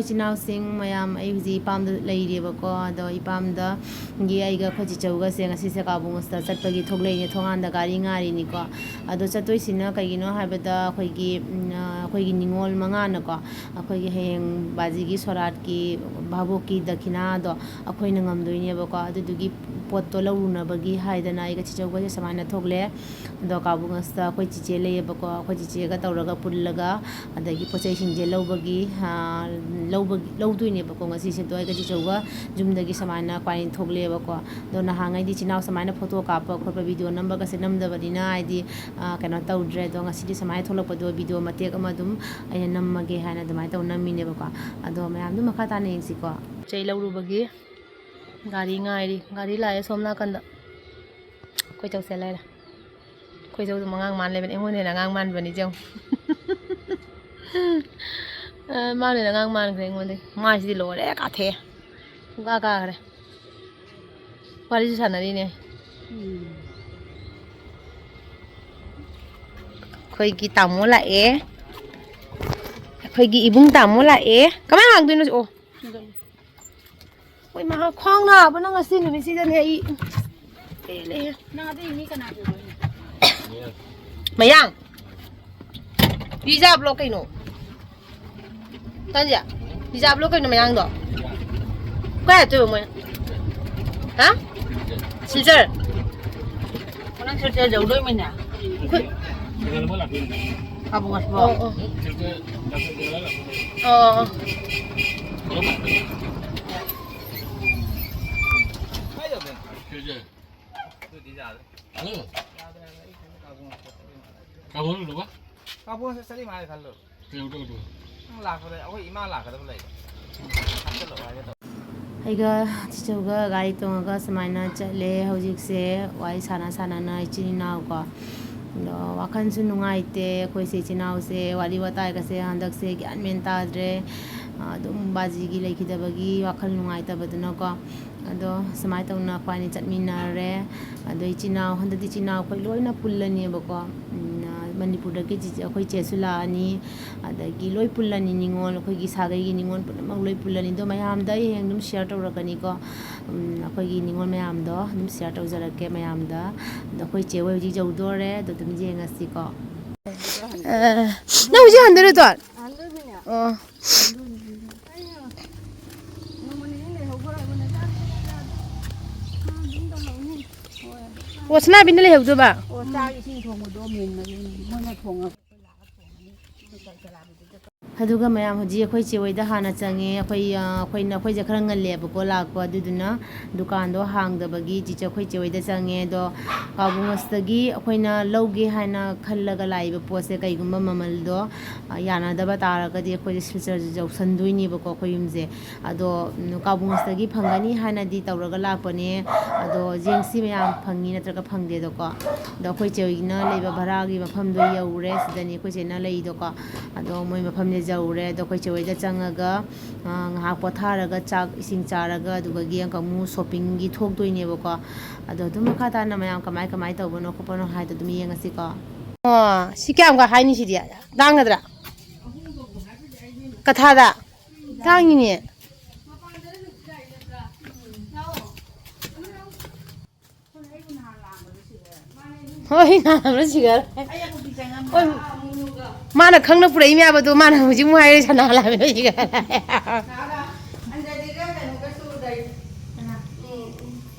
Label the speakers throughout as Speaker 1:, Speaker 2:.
Speaker 1: ꯑꯩꯈꯣꯏ ꯆꯤꯅꯥꯎꯁꯤꯡ ꯃꯌꯥꯝ ꯑꯩ ꯍꯧꯖꯤꯛ ꯏꯄꯥꯝꯗ ꯂꯩꯔꯦꯕꯀꯣ ꯑꯗꯣ ꯏꯄꯥꯝꯗꯒꯤ ꯑꯩꯒ ꯑꯩꯈꯣꯏ ꯆꯤꯆꯧꯒꯁꯦ ꯉꯁꯤꯁꯦ ꯀꯥꯕꯨꯡꯁꯇ ꯆꯠꯄꯒꯤ ꯊꯣꯛꯂꯛꯏꯅꯦ ꯊꯣꯡꯒꯥꯟꯗ ꯒꯥꯔꯤ ꯉꯥꯏꯔꯤꯅꯤꯀꯣ ꯑꯗꯣ ꯆꯠꯇꯣꯏꯁꯤꯅ ꯀꯩꯒꯤꯅꯣ ꯍꯥꯏꯕꯗ ꯑꯩꯈꯣꯏꯒꯤ ꯅꯤꯉꯣꯜ ꯃꯉꯥꯅꯀꯣ ꯑꯩꯈꯣꯏꯒꯤ ꯍꯌꯦꯡ ꯕꯥꯖꯤꯒꯤ ꯁꯣꯔꯥꯠꯀꯤ ꯚꯥꯕꯣꯛꯀꯤ ꯗꯈꯤꯅꯥꯗꯣ ꯑꯩꯈꯣꯏꯅ ꯉꯝꯗꯣꯏꯅꯦꯕꯀꯣ ꯑꯗꯨꯗꯨꯒꯤ ꯄꯣꯠꯇꯣ ꯂꯧꯔꯨꯅꯕꯒꯤ ꯍꯥꯏꯗꯅ ꯑꯩꯒ ꯆꯤꯆꯧꯒꯁꯦ ꯁꯨꯃꯥꯏꯅ ꯊꯣꯛꯂꯛꯑꯦ ꯑꯗꯣ ꯀꯥꯕꯨꯡꯁꯇ ꯑꯩꯈꯣꯏ ꯆꯤꯆꯦ ꯂꯩꯌꯦꯕꯀꯣ ꯑꯩꯈꯣꯏ ꯆꯤꯆꯦꯒ ꯇꯧꯔꯒ ꯄꯨꯜꯂꯒ ꯑꯗꯒꯤ ꯄꯣꯠꯆꯩꯁꯤꯡꯁꯦ ꯂꯧꯗꯣꯏꯅꯦꯕꯀꯣ ꯉꯁꯤꯁꯦ ꯑꯩꯒ ꯆꯤꯆꯧꯒ ꯌꯨꯝꯗꯒꯤ ꯁꯨꯃꯥꯏꯅ ꯄꯥꯏꯅ ꯊꯣꯛꯂꯛꯑꯦꯕꯀꯣ ꯑꯗꯣ ꯅꯍꯥꯟꯉꯩꯗꯤ ꯆꯤꯅꯥꯎ ꯁꯨꯃꯥꯏꯅ ꯐꯣꯇꯣ ꯀꯥꯞꯄ ꯈꯣꯠꯄ ꯚꯤꯗꯤꯑꯣ ꯅꯝꯕꯒꯁꯦ ꯅꯝꯗꯕꯅꯤꯅ ꯍꯥꯏꯗꯤ ꯀꯩꯅꯣ ꯇꯧꯗ꯭ꯔꯦ ꯑꯗꯣ ꯉꯁꯤꯗꯤ ꯁꯨꯃꯥꯏꯅ ꯊꯣꯛꯂꯛꯄꯗꯣ ꯚꯤꯗꯤꯑꯣ ꯃꯇꯦꯛ ꯑꯃ ꯑꯗꯨꯝ ꯑꯩꯅ ꯅꯝꯃꯒꯦ ꯍꯥꯏꯅ ꯑꯗꯨꯃꯥꯏꯅ ꯇꯧ ꯅꯝꯃꯤꯅꯦꯕꯀꯣ ꯑꯗꯣ ꯃꯌꯥꯝꯗꯨ ꯃꯈꯥ ꯇꯥꯅ ꯌꯦꯡꯁꯤꯀꯣ ꯆꯩ ꯂꯧꯔꯨꯕꯒꯤ ꯒꯥꯔꯤ ꯉꯥꯏꯔꯤ ꯒꯥꯔꯤ ꯂꯥꯛꯑꯦ ꯁꯣꯝ ꯅꯥꯀꯟꯗ ꯑꯩꯈꯣꯏ ꯆꯧꯁꯦ ꯂꯩꯔꯦ ꯑꯩꯈꯣꯏ ꯆꯧꯁꯨ ꯑꯉꯥꯡ ꯃꯥꯟ ꯂꯩꯕꯅꯤ ꯑꯩꯉꯣꯟꯗ ꯍꯦꯟꯅ ꯑꯉꯥꯡ ꯃꯥꯟꯕꯅꯤ ꯆꯧ ꯃꯥꯅ ꯍꯦꯟꯅ ꯑꯉꯥꯡ ꯃꯥꯟꯈ꯭ꯔꯦ ꯑꯩꯉꯣꯟꯗꯒꯤ ꯃꯥꯏꯁꯤꯗꯤ ꯂꯣꯏꯔꯦ ꯀꯥꯊꯦꯛꯑꯦ ꯄꯨꯡꯀꯥ ꯀꯥꯈ꯭ꯔꯦ ꯋꯥꯔꯤꯁꯨ ꯁꯥꯟꯅꯔꯤꯅꯦ ꯑꯩꯈꯣꯏꯒꯤ ꯇꯥꯃꯣ ꯂꯥꯛꯑꯦ ꯑꯩꯈꯣꯏꯒꯤ ꯏꯕꯨꯡ ꯇꯥꯃꯣ ꯂꯥꯛꯑꯦ ꯀꯃꯥꯏꯅ ꯍꯥꯡꯗꯣꯏꯅꯣ ꯑꯣ ꯍꯣꯏ ꯃꯍꯥꯛ ꯈ꯭ꯋꯥꯡ ꯅꯥꯕꯅ ꯉꯁꯤ ꯅꯨꯃꯤꯠꯁꯤꯗꯅꯦ ꯑꯩ ꯄꯦꯜꯂꯦꯍꯦ ꯅꯥꯗꯩ ꯀꯅꯥ ꯃꯌꯥꯡ ꯔꯤꯖꯥꯕ꯭ꯂꯣ ꯀꯩꯅꯣ ꯇꯟꯖꯥ ꯔꯤꯖꯥꯕ꯭ꯂꯣ ꯀꯩꯅꯣ ꯃꯌꯥꯡꯗꯣ ꯀꯥꯏ ꯆꯠꯇꯣꯏꯕ ꯃꯣꯏ ꯍꯥ ꯁꯤꯜꯆꯔ ꯅꯪ ꯁꯤꯜꯆꯔ ꯌꯧꯗꯣꯏꯃꯤꯅꯦ ꯀꯥꯕꯨꯡꯋꯥꯁꯄꯣ ꯑꯣ
Speaker 2: ꯀꯥꯕꯨꯡꯁꯦ ꯆꯠꯂꯤ ꯃꯥꯜꯂꯦ ꯈꯜꯂꯣ ꯅꯪ ꯂꯥꯛꯄꯗ ꯑꯩꯈꯣꯏ ꯏꯃꯥ ꯂꯥꯛꯀꯗꯕ ꯂꯩ ꯍꯥꯞꯆꯜꯂꯛꯑꯣ ꯍꯥꯏꯒꯦ ꯇꯧ
Speaker 1: ꯑꯩꯒ ꯆꯤꯆꯧꯒ ꯒꯥꯔꯤ ꯇꯣꯡꯉꯒ ꯁꯨꯃꯥꯏꯅ ꯆꯠꯂꯦ ꯍꯧꯖꯤꯛꯁꯦ ꯋꯥꯔꯤ ꯁꯥꯟꯅ ꯏꯆꯤꯟ ꯏꯅꯥꯎꯀꯣ ꯑꯗꯣ ꯋꯥꯈꯜꯁꯨ ꯅꯨꯡꯉꯥꯏꯇꯦ ꯑꯩꯈꯣꯏꯁꯦ ꯏꯆꯤꯟ ꯏꯅꯥꯎꯁꯦ ꯋꯥꯔꯤ ꯋꯥꯇꯥꯏꯒꯁꯦ ꯍꯟꯗꯛꯁꯦ ꯒ꯭ꯌꯥꯟ ꯃꯦꯟ ꯇꯥꯗ꯭ꯔꯦ ꯑꯗꯨꯝ ꯕꯥꯖꯤꯒꯤ ꯂꯩꯈꯤꯗꯕꯒꯤ ꯋꯥꯈꯜ ꯅꯨꯡꯉꯥꯏꯇꯕꯗꯨꯅꯀꯣ ꯑꯗꯣ ꯁꯨꯃꯥꯏꯅ ꯇꯧꯅ ꯑꯩꯈꯣꯏꯅꯤ ꯆꯠꯃꯤꯟꯅꯔꯦ ꯑꯗꯣ ꯍꯟꯗꯛꯇꯤ ꯏꯆꯤꯟ ꯏꯅꯥꯎ ꯑꯩꯈꯣꯏ ꯂꯣꯏꯅ ꯄꯨꯜꯂꯅꯦꯕꯀꯣ ꯃꯅꯤꯄꯨꯔꯗꯒꯤ ꯑꯩꯈꯣꯏ ꯆꯦꯁꯨ ꯂꯥꯛꯑꯅꯤ ꯑꯗꯒꯤ ꯂꯣꯏ ꯄꯨꯜꯂꯅꯤ ꯅꯤꯉꯣꯜ ꯑꯩꯈꯣꯏꯒꯤ ꯁꯥꯒꯩꯒꯤ ꯅꯤꯉꯣꯜ ꯄꯨꯝꯅꯃꯛ ꯂꯣꯏ ꯄꯨꯜꯂꯅꯤ ꯑꯗꯣ ꯃꯌꯥꯝꯗ ꯑꯩ ꯍꯌꯦꯡ ꯑꯗꯨꯝ ꯁꯤꯌꯔ ꯇꯧꯔꯛꯀꯅꯤꯀꯣ ꯑꯩꯈꯣꯏꯒꯤ ꯅꯤꯉꯣꯜ ꯃꯌꯥꯝꯗꯣ ꯑꯗꯨꯝ ꯁꯤꯌꯔ ꯇꯧꯖꯔꯛꯀꯦ ꯃꯌꯥꯝꯗ ꯑꯗꯣ ꯑꯩꯈꯣꯏ ꯆꯦ ꯍꯣꯏ ꯍꯧꯖꯤꯛ ꯌꯧꯗꯣꯔꯦ ꯑꯗꯣ ꯑꯗꯨꯝ ꯌꯦꯡꯉꯁꯤꯀꯣ ꯅꯪ ꯍꯧꯖꯤꯛ ꯍꯟꯗꯣꯏꯔꯣ ꯑꯣ ꯑꯣ ꯁꯅꯥꯕꯤꯅ ꯂꯩꯍꯧꯗꯣꯏꯕ
Speaker 3: ꯑꯣ ꯆꯥꯛ ꯏꯁꯤꯡ ꯊꯣꯡꯕꯗꯣ ꯃꯣꯏꯅ ꯊꯣꯡꯉꯒ
Speaker 1: ꯑꯗꯨꯒ ꯃꯌꯥꯝ ꯍꯧꯖꯤꯛ ꯑꯩꯈꯣꯏ ꯆꯦ ꯍꯣꯏꯗ ꯍꯥꯟꯅ ꯆꯪꯉꯦ ꯑꯩꯈꯣꯏꯁꯦ ꯈꯔ ꯉꯜꯂꯦꯕꯀꯣ ꯂꯥꯛꯄ ꯑꯗꯨꯗꯨꯅ ꯗꯨꯀꯥꯟꯗꯣ ꯍꯥꯡꯗꯕꯒꯤ ꯑꯩꯈꯣꯏ ꯆꯦ ꯍꯣꯏꯗ ꯆꯪꯉꯦ ꯑꯗꯣ ꯀꯥꯕꯨꯡꯋꯥꯁꯇꯒꯤ ꯑꯩꯈꯣꯏꯅ ꯂꯧꯒꯦ ꯍꯥꯏꯅ ꯈꯜꯂꯒ ꯂꯥꯛꯏꯕ ꯄꯣꯠꯁꯦ ꯀꯩꯒꯨꯝꯕ ꯃꯃꯜꯗꯣ ꯌꯥꯅꯗꯕ ꯇꯥꯔꯒꯗꯤ ꯑꯩꯈꯣꯏꯁꯦ ꯁꯤꯜꯆꯔꯁꯦ ꯌꯧꯁꯟꯗꯣꯏꯅꯦꯕꯀꯣ ꯑꯩꯈꯣꯏ ꯌꯨꯝꯁꯦ ꯑꯗꯣ ꯀꯥꯕꯨꯡꯋꯥꯁꯇꯒꯤ ꯐꯪꯒꯅꯤ ꯍꯥꯏꯅꯗꯤ ꯇꯧꯔꯒ ꯂꯥꯛꯄꯅꯦ ꯑꯗꯣ ꯌꯦꯡꯁꯤ ꯃꯌꯥꯝ ꯐꯪꯉꯤ ꯅꯠꯇ꯭ꯔꯒ ꯐꯪꯗꯦꯗꯣꯀꯣ ꯑꯗꯣ ꯑꯩꯈꯣꯏ ꯆꯦ ꯍꯣꯏꯅ ꯂꯩꯕ ꯚꯔꯥꯒꯤ ꯃꯐꯝꯗꯣ ꯌꯧꯔꯦ ꯁꯤꯗꯅꯤ ꯑꯩꯈꯣꯏ ꯆꯦꯅ ꯂꯩꯗꯣꯀꯣ ꯑꯗꯣ ꯃꯣꯏ ꯃꯐꯝꯁꯦ ꯌꯧꯔꯦ ꯑꯗꯣ ꯑꯩꯈꯣꯏ ꯆꯦ ꯍꯣꯏꯗ ꯆꯪꯉꯒ ꯉꯥꯏꯍꯥꯛ ꯄꯣꯊꯥꯔꯒ ꯆꯥꯛ ꯏꯁꯤꯡ ꯆꯥꯔꯒ ꯑꯗꯨꯒ ꯑꯃꯨꯛ ꯁꯣꯞꯄꯤꯡꯒꯤ ꯊꯣꯛꯇꯣꯏꯅꯦꯕꯀꯣ ꯑꯗꯣ ꯑꯗꯨꯝ ꯃꯈꯥ ꯇꯥꯅ ꯃꯌꯥꯝ ꯀꯃꯥꯏ ꯇꯧꯕꯅꯣ ꯈꯣꯠꯄꯅꯣ ꯍꯥꯏꯗꯣ ꯑꯗꯨꯝ ꯌꯦꯡꯉꯁꯤꯀꯣ ꯑꯣ ꯁꯤ ꯀꯌꯥꯝꯒ ꯍꯥꯏꯅꯤ ꯁꯤꯗꯤ ꯇꯥꯡꯒꯗ꯭ꯔꯥ ꯀꯊꯥꯗ ꯇꯥꯡꯉꯤꯅꯦ ꯍꯣꯏ ꯅꯥꯕꯅ ꯁꯤꯒꯔꯦ ꯍꯣꯏ ꯃꯥꯅ ꯈꯪꯅ ꯄꯨꯔꯛꯏ ꯃꯌꯥꯝꯗꯣ ꯃꯥꯅ ꯍꯧꯖꯤꯛꯃꯨꯛ ꯍꯥꯏꯔꯦ ꯁꯅꯥ ꯂꯥꯛꯑꯃꯦ ꯁꯤꯒꯔꯦ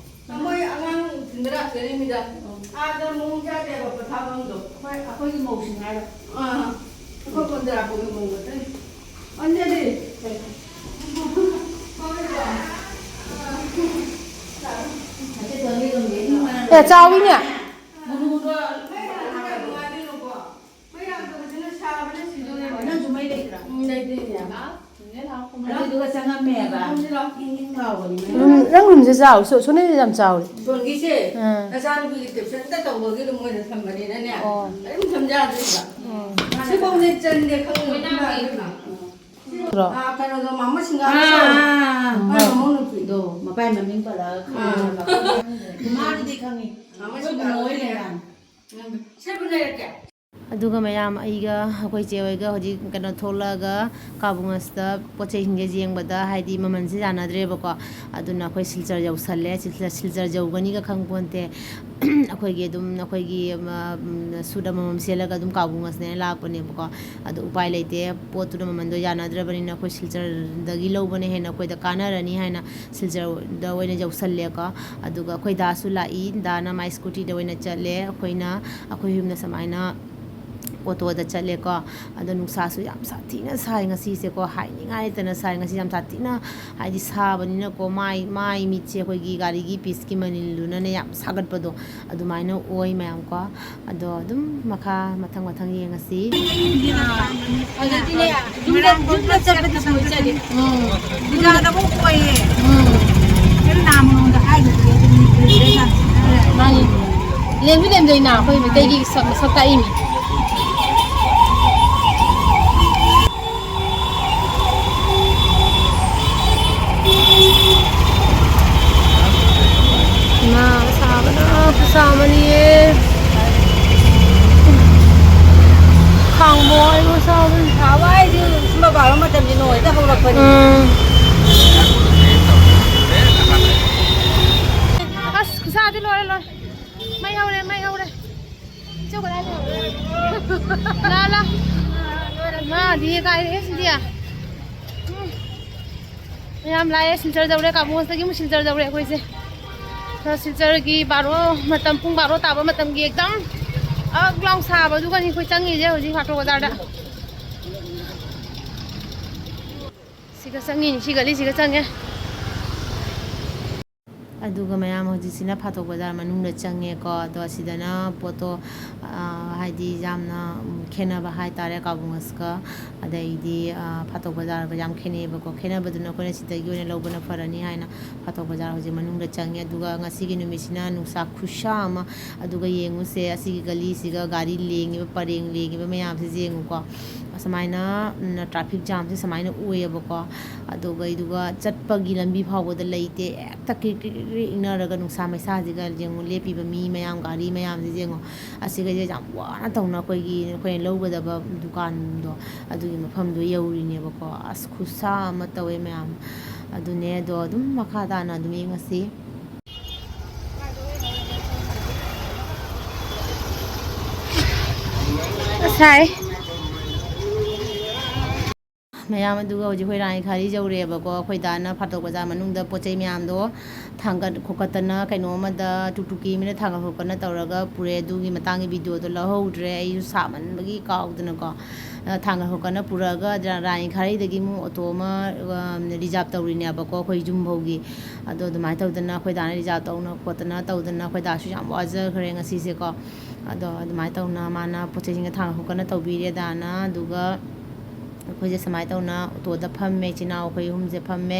Speaker 3: ꯑꯩꯈꯣꯏꯒꯤ ꯃꯧꯁꯤꯡ ꯍꯥꯏꯔꯣ ꯑꯩꯈꯣꯏ ꯀꯣꯟꯗꯔꯥꯄꯨꯔꯒꯤ ꯃꯧ ꯉꯥꯛꯇꯅꯤ
Speaker 1: ꯆꯥꯎꯋꯤꯅꯦ
Speaker 3: ꯅꯪꯁꯨ ꯃꯩ ꯂꯩꯇ꯭ꯔꯥ ꯑꯗꯨꯗꯨꯒ ꯆꯪꯉꯝꯃꯦꯕ
Speaker 1: ꯅꯪ ꯔꯨꯝꯁꯦ ꯁꯣꯅꯦꯁꯦ ꯌꯥꯝ ꯆꯥꯎꯔꯦ
Speaker 3: ꯁꯣꯟꯒꯤꯁꯦ ꯅꯆꯥꯅꯨꯄꯤꯒꯤ ꯇ꯭ꯌꯨꯁꯟꯇ ꯇꯧꯕꯒꯤ ꯑꯗꯨꯝ ꯃꯣꯏꯗ ꯊꯝꯕꯅꯤꯅꯅꯦ ꯑꯗꯨꯝ ꯊꯝꯖꯗ꯭ꯔꯤꯕ ꯁꯤꯐꯧꯅꯦ ꯆꯟꯗꯦ ꯀꯩꯅꯣꯗꯣ ꯃꯥꯃ ꯁꯤꯡꯒꯥꯔꯗꯣ ꯃꯥꯏ ꯃꯃꯧ ꯅꯨꯄꯤꯗꯣ ꯃꯄꯥꯏ ꯃꯃꯤꯡ ꯄꯜꯂꯒ ꯃꯥꯗꯨꯗꯤ ꯈꯪꯉꯤ ꯃꯥꯃ ꯁꯤꯡꯒꯥꯔ ꯁꯦꯕꯨ ꯂꯩꯔꯛꯀꯦ
Speaker 1: ꯑꯗꯨꯒ ꯃꯌꯥꯝ ꯑꯩꯒ ꯑꯩꯈꯣꯏ ꯆꯦ ꯍꯣꯏꯒ ꯍꯧꯖꯤꯛ ꯀꯩꯅꯣ ꯊꯣꯛꯂꯛꯑꯒ ꯀꯥꯕꯨꯡꯉꯁꯇ ꯄꯣꯠ ꯆꯩꯁꯤꯡꯁꯦ ꯌꯦꯡꯕꯗ ꯍꯥꯏꯗꯤ ꯃꯃꯜꯁꯦ ꯌꯥꯅꯗ꯭ꯔꯦꯕꯀꯣ ꯑꯗꯨꯅ ꯑꯩꯈꯣꯏ ꯁꯤꯜꯆꯔ ꯌꯧꯁꯜꯂꯦ ꯁꯤꯜꯆꯔ ꯌꯧꯒꯅꯤꯒ ꯈꯪꯄꯣꯟꯇꯦ ꯑꯩꯈꯣꯏꯒꯤ ꯑꯗꯨꯝ ꯑꯩꯈꯣꯏꯒꯤ ꯁꯨꯠ ꯑꯃꯃꯝ ꯁꯦꯠꯂꯒ ꯑꯗꯨꯝ ꯀꯥꯕꯨꯡꯉꯁꯅꯦꯅ ꯂꯥꯛꯄꯅꯦꯕꯀꯣ ꯑꯗꯣ ꯎꯄꯥꯏ ꯂꯩꯇꯦ ꯄꯣꯠꯇꯨꯅ ꯃꯃꯜꯗꯣ ꯌꯥꯅꯗ꯭ꯔꯕꯅꯤꯅ ꯑꯩꯈꯣꯏ ꯁꯤꯜꯆꯔꯗꯒꯤ ꯂꯧꯕꯅ ꯍꯦꯟꯅ ꯑꯩꯈꯣꯏꯗ ꯀꯥꯟꯅꯔꯅꯤ ꯍꯥꯏꯅ ꯁꯤꯜꯆꯔꯗ ꯑꯣꯏꯅ ꯌꯧꯁꯜꯂꯦꯀꯣ ꯑꯗꯨꯒ ꯑꯩꯈꯣꯏ ꯗꯥꯁꯨ ꯂꯥꯛꯏ ꯗꯥꯅ ꯃꯥꯏ ꯁ꯭ꯀꯨꯇꯤꯗ ꯑꯣꯏꯅ ꯆꯠꯂꯦ ꯑꯩꯈꯣꯏ ꯌꯨꯝꯗ ꯁꯨꯃꯥꯏꯅ ꯑꯣꯇꯣꯗ ꯆꯠꯂꯦꯀꯣ ꯑꯗꯣ ꯅꯨꯡꯁꯥꯁꯨ ꯌꯥꯝ ꯁꯥꯊꯤꯅ ꯁꯥꯏ ꯉꯁꯤꯁꯦꯀꯣ ꯍꯥꯏꯅꯤꯡꯉꯥꯏ ꯂꯩꯇꯅ ꯁꯥꯏ ꯉꯁꯤ ꯌꯥꯝ ꯁꯥꯊꯤꯅ ꯍꯥꯏꯗꯤ ꯁꯥꯕꯅꯤꯅꯀꯣ ꯃꯥꯏ ꯃꯤꯠꯁꯦ ꯑꯩꯈꯣꯏꯒꯤ ꯒꯥꯔꯤꯒꯤ ꯄꯤꯁꯀꯤ ꯃꯅꯤꯜꯗꯨꯅꯅꯦ ꯌꯥꯝ ꯁꯥꯒꯠꯄꯗꯣ ꯑꯗꯨꯃꯥꯏꯅ ꯑꯣꯏ ꯃꯌꯥꯝꯀꯣ ꯑꯗꯣ ꯑꯗꯨꯝ ꯃꯊꯪ ꯌꯦꯡꯉꯁꯤ
Speaker 3: ꯑꯗꯨꯗꯤꯅꯦ ꯌꯨꯝꯗ ꯆꯠꯄꯗꯤ ꯁꯨꯡꯆꯠ ꯆꯠꯂꯤ ꯕꯖꯥꯔꯗꯕꯨ ꯀꯣꯏꯌꯦ ꯀꯩꯅꯣ ꯅꯥꯃꯣꯟꯗ ꯍꯥꯏꯒꯗꯤ ꯃꯥꯅꯤ ꯂꯦꯝꯁꯨ ꯂꯦꯝꯗꯣꯏꯅ ꯑꯩꯈꯣꯏ ꯃꯩꯇꯩꯒꯤ ꯃꯁꯛ ꯇꯥꯛꯏꯅꯤ
Speaker 1: ꯁꯥꯕꯅꯤꯌꯦ ꯈꯥꯡꯕ ꯋꯥꯏꯕ ꯁꯥꯕꯅꯤ
Speaker 3: ꯁꯥꯕ ꯍꯥꯏꯗꯤ ꯁꯨꯝꯕ ꯕꯥꯔꯣ ꯃꯇꯝꯗꯤ ꯅꯣꯡꯍꯦꯛꯇ ꯍꯧꯔꯛꯄꯅꯤ
Speaker 1: ꯑꯁ ꯈꯨꯁꯥꯗꯤ ꯂꯣꯏꯔꯦ ꯃꯩ ꯍꯧꯔꯦ ꯏꯆꯧ ꯀꯗꯥꯏ ꯂꯩꯍꯧꯔꯦ ꯃꯥꯗꯤ ꯀꯥꯏꯔꯦ ꯁꯤꯗꯤ ꯃꯌꯥꯝ ꯂꯥꯛꯑꯦ ꯁꯤꯜꯆꯔ ꯌꯧꯔꯦ ꯀꯥꯕꯨꯡꯉꯁꯇꯒꯤ ꯑꯃꯨꯛ ꯁꯤꯜꯆꯔ ꯌꯧꯔꯦ ꯑꯩꯈꯣꯏꯁꯦ ꯁꯤꯜꯆꯔꯒꯤ ꯄꯨꯡ ꯕꯥꯔꯣ ꯇꯥꯕ ꯃꯇꯝꯒꯤ ꯑꯦꯛꯗꯝ ꯑꯛ ꯂꯥꯎ ꯁꯥꯕꯗꯨꯒꯅꯤ ꯑꯩꯈꯣꯏ ꯆꯪꯉꯤꯁꯦ ꯍꯧꯖꯤꯛ ꯍꯥꯊꯣꯛ ꯕꯖꯥꯔꯗ ꯁꯤ ꯒꯂꯤꯁꯤꯒ ꯆꯪꯉꯦ ꯑꯗꯨꯒ ꯃꯌꯥꯝ ꯍꯧꯖꯤꯛꯁꯤꯅ ꯐꯥꯊꯣꯛ ꯕꯖꯥꯔ ꯃꯅꯨꯡꯗ ꯆꯪꯉꯦꯀꯣ ꯑꯗꯣ ꯑꯁꯤꯗꯅ ꯄꯣꯠꯇꯣ ꯍꯥꯏꯗꯤ ꯌꯥꯝꯅ ꯈꯦꯠꯅꯕ ꯍꯥꯏꯇꯥꯔꯦ ꯀꯥꯕꯨꯡꯉꯁꯀ ꯑꯗꯩꯗꯤ ꯐꯥꯊꯣꯛ ꯕꯖꯥꯔꯒ ꯌꯥꯝ ꯈꯦꯠꯅꯩꯑꯕꯀꯣ ꯈꯦꯠꯅꯕꯗꯨꯅ ꯑꯩꯈꯣꯏꯅ ꯁꯤꯗꯒꯤ ꯑꯣꯏꯅ ꯂꯧꯕꯅ ꯐꯔꯅꯤ ꯍꯥꯏꯅ ꯐꯥꯊꯣꯛ ꯕꯖꯥꯔ ꯍꯧꯖꯤꯛ ꯃꯅꯨꯡꯗ ꯆꯪꯉꯦ ꯑꯗꯨꯒ ꯉꯁꯤꯒꯤ ꯅꯨꯃꯤꯠꯁꯤꯅ ꯅꯨꯡꯁꯥ ꯈꯨꯠꯁꯥ ꯑꯃ ꯑꯗꯨꯒ ꯌꯦꯡꯉꯨꯁꯦ ꯑꯁꯤꯒꯤ ꯒꯂꯤꯁꯤꯒ ꯒꯥꯔꯤ ꯄꯔꯦꯡ ꯂꯦꯡꯉꯤꯕ ꯃꯌꯥꯝꯁꯦ ꯌꯦꯡꯉꯨꯀꯣ ꯑꯁꯨꯃꯥꯏꯅ ꯇ꯭ꯔꯥꯐꯤꯛ ꯖꯥꯝꯁꯦ ꯁꯨꯃꯥꯏꯅ ꯑꯣꯏꯌꯦꯕꯀꯣ ꯑꯗꯨꯒ ꯆꯠꯄꯒꯤ ꯂꯝꯕꯤ ꯐꯥꯎꯕꯗ ꯂꯩꯇꯦ ꯍꯦꯛꯇ ꯀ꯭ꯔꯤꯛ ꯏꯪꯅꯔꯒ ꯅꯨꯡꯁꯥ ꯃꯩꯁꯥꯁꯤꯒ ꯌꯦꯡꯉꯨ ꯂꯦꯞꯄꯤꯕ ꯃꯤ ꯃꯌꯥꯝ ꯒꯥꯔꯤ ꯃꯌꯥꯝꯁꯦ ꯌꯦꯡꯉꯨ ꯑꯁꯤꯒꯩꯁꯦ ꯌꯥꯝ ꯋꯥꯅ ꯇꯧꯅ ꯑꯩꯈꯣꯏꯅ ꯂꯧꯒꯗꯕ ꯗꯨꯀꯥꯟꯗꯣ ꯑꯗꯨꯒꯤ ꯃꯐꯝꯗꯣ ꯌꯧꯔꯤꯅꯦꯕꯀꯣ ꯑꯁ ꯈꯨꯠꯁꯥ ꯑꯃ ꯇꯧꯋꯦ ꯃꯌꯥꯝ ꯑꯗꯨꯅꯦ ꯑꯗꯣ ꯑꯗꯨꯝ ꯃꯈꯥ ꯇꯥꯅ ꯑꯗꯨꯝ ꯌꯦꯡꯉꯁꯤ ꯁꯥꯏ ꯃꯌꯥꯝ ꯑꯗꯨꯒ ꯍꯧꯖꯤꯛ ꯑꯩꯈꯣꯏ ꯔꯥꯅꯤ ꯈꯥꯔꯤ ꯌꯧꯔꯦꯕꯀꯣ ꯑꯩꯈꯣꯏ ꯗꯥꯅ ꯐꯥꯊꯣꯛ ꯕꯖꯥꯔ ꯃꯅꯨꯡꯗ ꯄꯣꯠ ꯆꯩ ꯃꯌꯥꯝꯗꯣ ꯊꯥꯡꯒꯠ ꯈꯣꯀꯠꯇꯅ ꯀꯩꯅꯣ ꯑꯃꯗ ꯇꯨꯛꯇꯨꯛꯀꯤ ꯑꯃꯗ ꯊꯥꯡꯒꯠ ꯈꯣꯀꯠꯅ ꯇꯧꯔꯒ ꯄꯨꯔꯦ ꯑꯗꯨꯒꯤ ꯃꯇꯥꯡꯒꯤ ꯚꯤꯗꯤꯑꯣꯗꯣ ꯂꯧꯍꯧꯗ꯭ꯔꯦ ꯑꯩꯁꯨ ꯁꯥꯃꯟꯕꯒꯤ ꯀꯥꯎꯗꯅꯀꯣ ꯊꯥꯡꯒꯠ ꯈꯣꯀꯠꯅ ꯄꯨꯔꯛꯑꯒ ꯔꯥꯅꯤ ꯈꯥꯔꯩꯗꯒꯤ ꯑꯃꯨꯛ ꯑꯣꯇꯣ ꯑꯃ ꯔꯤꯖꯥꯞ ꯇꯧꯔꯤꯅꯦꯕꯀꯣ ꯑꯩꯈꯣꯏ ꯌꯨꯝꯐꯧꯒꯤ ꯑꯗꯣ ꯑꯗꯨꯃꯥꯏꯅ ꯇꯧꯗꯅ ꯑꯩꯈꯣꯏ ꯗꯥꯅ ꯔꯤꯖꯥꯞ ꯇꯧꯅ ꯈꯣꯠꯇꯅ ꯇꯧꯗꯅ ꯑꯩꯈꯣꯏ ꯗꯥꯁꯨ ꯌꯥꯝ ꯋꯥꯖꯈ꯭ꯔꯦ ꯉꯁꯤꯁꯦꯀꯣ ꯑꯗꯣ ꯑꯗꯨꯃꯥꯏꯅ ꯇꯧꯅ ꯃꯥꯅ ꯄꯣꯠ ꯆꯩꯁꯤꯡꯒ ꯊꯥꯡꯒꯠ ꯈꯣꯀꯠꯅ ꯇꯧꯕꯤꯔꯦ ꯗꯥꯅ ꯑꯗꯨꯒ ꯑꯩꯈꯣꯏꯁꯦ ꯁꯨꯃꯥꯏꯅ ꯇꯧꯅ ꯑꯣꯇꯣꯗ ꯐꯝꯃꯦ ꯏꯆꯤꯜ ꯏꯅꯥꯎ ꯑꯩꯈꯣꯏ ꯑꯍꯨꯝꯁꯦ ꯐꯝꯃꯦ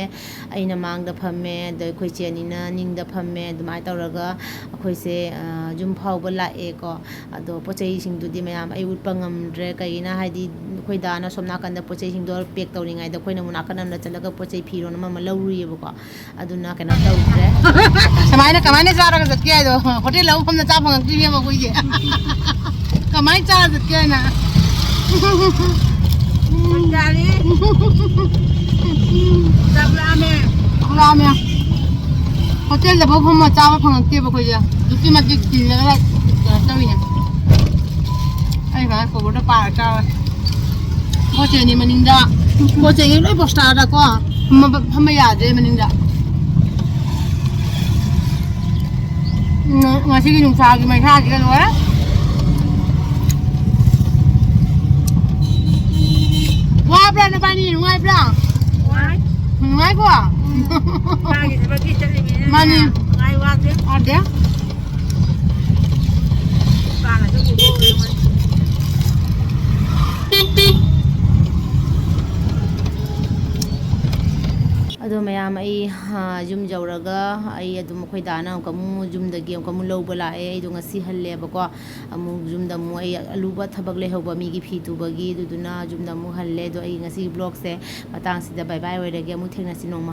Speaker 1: ꯑꯩꯅ ꯃꯥꯡꯗ ꯐꯝꯃꯦ ꯑꯗꯣ ꯑꯩꯈꯣꯏ ꯆꯦ ꯑꯅꯤꯅ ꯅꯤꯡꯗ ꯐꯝꯃꯦ ꯑꯗꯨꯃꯥꯏꯅ ꯇꯧꯔꯒ ꯑꯩꯈꯣꯏꯁꯦ ꯌꯨꯝ ꯐꯥꯎꯕ ꯂꯥꯛꯑꯦꯀꯣ ꯑꯗꯣ ꯄꯣꯠ ꯆꯩꯁꯤꯡꯗꯨꯗꯤ ꯃꯌꯥꯝ ꯑꯩ ꯎꯠꯄ ꯉꯝꯗ꯭ರೆ ꯀꯩꯒꯤꯅꯣ ꯍꯥꯏꯗꯤ ꯑꯩꯈꯣꯏ ꯗꯥꯅ ꯁꯣꯝ ꯅꯥꯀꯟꯗ ꯄꯣꯠ ꯆꯩꯁꯤꯡꯗꯣ ꯄꯦꯛ ꯇꯧꯔꯤꯉꯩꯗ ꯑꯩꯈꯣꯏꯅ ꯑꯃꯨꯛ ꯅꯥꯀꯟ ꯑꯃꯗ ꯆꯠꯂꯒ ꯄꯣꯠ ꯆꯩ ꯐꯤꯔꯣꯟ ꯑꯃ ꯂꯧꯔꯨꯏꯌꯦꯕꯀோ ꯑꯗꯨꯅ ꯀꯩꯅꯣ ꯇꯧꯗ꯭ꯔꯦ
Speaker 3: ꯀꯃꯥꯏꯅ ꯆꯥꯔꯒ ꯆꯠꯀꯦ ꯍꯥꯏꯗꯣ ꯍꯣꯇꯦꯜ ꯃꯐꯝꯗ ꯆꯥ ꯐꯪꯉꯛꯇ꯭ꯔꯤꯅꯦꯕ ꯑꯩꯈꯣꯏꯁꯦ ꯀꯃꯥꯏꯅ ꯆꯥꯔ ꯆꯠꯀꯦ ꯍꯥꯏꯅ ꯆꯥꯛꯂꯥꯝꯃꯦ ꯍꯣꯇꯦꯜꯗ ꯐꯥꯎ ꯐꯝꯃ ꯆꯥꯕ ꯐꯪꯉꯛꯇꯦꯕ ꯑꯩꯈꯣꯏꯁꯦ ꯑꯗꯨꯛꯀꯤ ꯃꯇꯤꯛ ꯆꯤꯜꯂꯒ ꯀꯩꯅꯣ ꯇꯧꯋꯤꯅꯦ ꯑꯩ ꯉꯥꯏ ꯀꯣꯕꯔꯗ ꯄꯥꯔ ꯆꯥꯔꯦ ꯄꯣꯠ ꯆꯩꯅꯤ ꯃꯅꯤꯡꯗ ꯄꯣꯠ ꯆꯩ ꯂꯣꯏ ꯄꯣꯁꯇꯥꯔꯗꯀꯣ ꯐꯝꯕ ꯌꯥꯗ꯭ꯔꯦ ꯃꯅꯤꯡꯗ ꯉꯁꯤꯒꯤ ꯅꯨꯡꯁꯥꯒꯤ ꯃꯩꯁꯥꯁꯤꯒ ꯂꯣꯏꯔꯦ ꯋꯥꯕ꯭ꯔꯥ ꯅꯕꯥꯅꯤ ꯅꯨꯡꯉꯥꯏꯕ꯭ꯔꯥ ꯅꯨꯡꯉꯥꯏꯀꯣ ꯃꯥꯅꯤ ꯋꯥꯗꯦ
Speaker 1: ꯑꯗꯣ ꯃꯌꯥꯝ ꯑꯩ ꯌꯨꯝ ꯌꯧꯔꯒ ꯑꯩ ꯑꯗꯨꯝ ꯑꯩꯈꯣꯏ ꯗꯥꯅ ꯑꯃꯨꯛ ꯌꯨꯝꯗꯒꯤ ꯑꯃꯨꯛ ꯂꯧꯕ ꯂꯥꯛꯑꯦ ꯑꯩꯗꯣ ꯉꯁꯤ ꯍꯜꯂꯦꯕꯀꯣ ꯑꯃꯨꯛ ꯌꯨꯝꯗ ꯑꯃꯨꯛ ꯑꯩ ꯑꯂꯨꯕ ꯊꯕꯛ ꯂꯩꯍꯧꯕ ꯃꯤꯒꯤ ꯐꯤ ꯇꯨꯕꯒꯤ ꯑꯗꯨꯗꯨꯅ ꯌꯨꯝꯗ ꯑꯃꯨꯛ ꯍꯜꯂꯦ ꯑꯗꯣ ꯑꯩ ꯉꯁꯤ ꯕ꯭ꯂꯣꯛꯁꯦ ꯃꯇꯥꯡꯁꯤꯗ ꯕꯥꯏ ꯕꯥꯏ ꯑꯣꯏꯔꯒꯦ ꯑꯃꯨꯛ ꯊꯦꯡꯅꯁꯤ ꯅꯣꯡꯃ